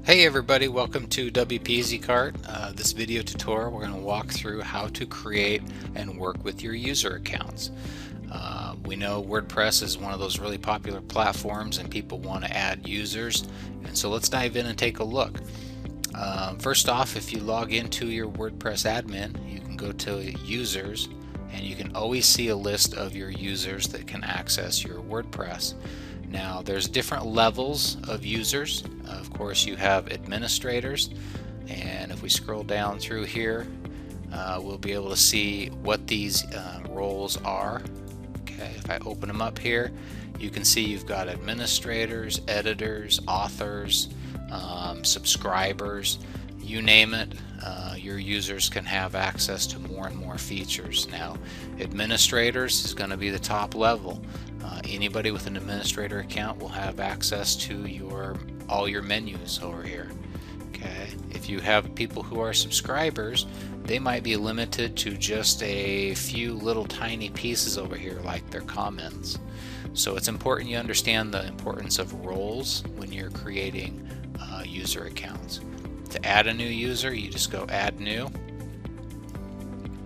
Hey everybody, welcome to WP EasyCart. This video tutorial we're going to walk through how to create and work with your user accounts. We know WordPress is one of those really popular platforms and people want to add users, and so let's dive in and take a look. First off, if you log into your WordPress admin, you can go to users and you can always see a list of your users that can access your WordPress. Now there's different levels of users. Of course you have administrators, and if we scroll down through here we'll be able to see what these roles are. Okay, if I open them up here, you can see you've got administrators, editors, authors, subscribers, you name it. Your users can have access to more and more features. Now administrators is going to be the top level. Anybody with an administrator account will have access to all your menus over here. Okay, if you have people who are subscribers, they might be limited to just a few little tiny pieces over here like their comments. So it's important you understand the importance of roles when you're creating user accounts. To add a new user, you just go add new.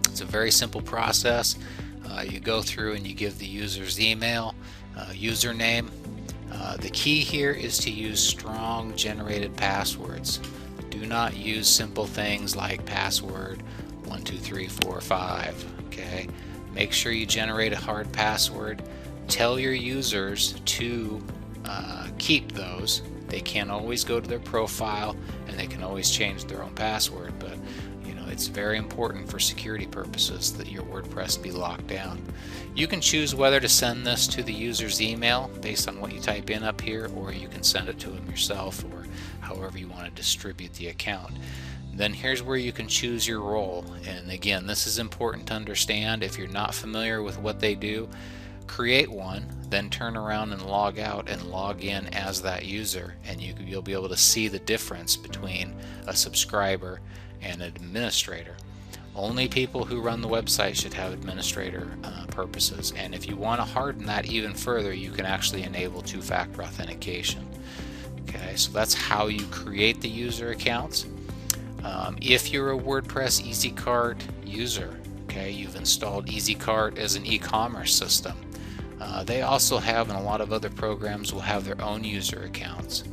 It's a very simple process. You go through and you give the user's email, username. The key here is to use strong generated passwords. Do not use simple things like password 12345. Okay, make sure you generate a hard password. Tell your users to keep those. They can't always go to their profile and they can always change their own password, but it's very important for security purposes that your WordPress be locked down. You can choose whether to send this to the user's email based on what you type in up here, or you can send it to them yourself, or however you want to distribute the account. Then here's where you can choose your role, and again, this is important to understand. If you're not familiar with what they do, create one, then turn around and log out and log in as that user, and you'll be able to see the difference between a subscriber and an administrator. Only people who run the website should have administrator purposes, and if you want to harden that even further, you can actually enable two-factor authentication. Okay, so that's how you create the user accounts. If you're a WordPress EasyCart user, okay, you've installed EasyCart as an e-commerce system. They also have, and a lot of other programs will have their own user accounts.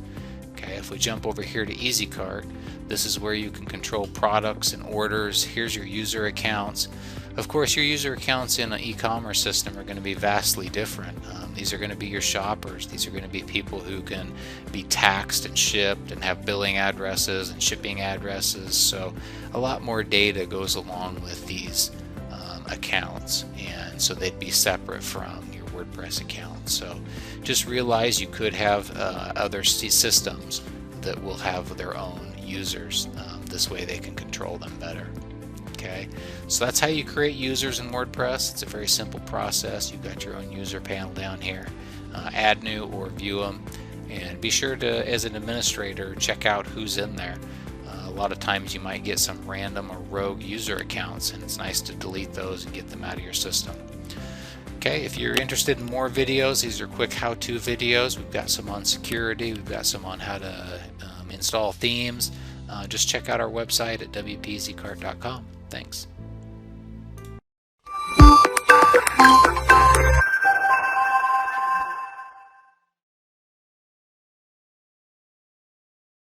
Okay, if we jump over here to EasyCart, this is where you can control products and orders. Here's your user accounts. Of course, your user accounts in an e-commerce system are going to be vastly different. These are going to be your shoppers. These are going to be people who can be taxed and shipped and have billing addresses and shipping addresses. So a lot more data goes along with these accounts, and so they'd be separate from your WordPress account. So just realize you could have other systems that will have their own users. This way they can control them better. Okay, so that's how you create users in WordPress. It's a very simple process. You've got your own user panel down here. Add new or view them, and be sure to, as an administrator, check out who's in there. A lot of times you might get some random or rogue user accounts, and it's nice to delete those and get them out of your system. Okay, if you're interested in more videos, these are quick how-to videos. We've got some on security, we've got some on how to install themes. Just check out our website at WPEasyCart.com. Thanks.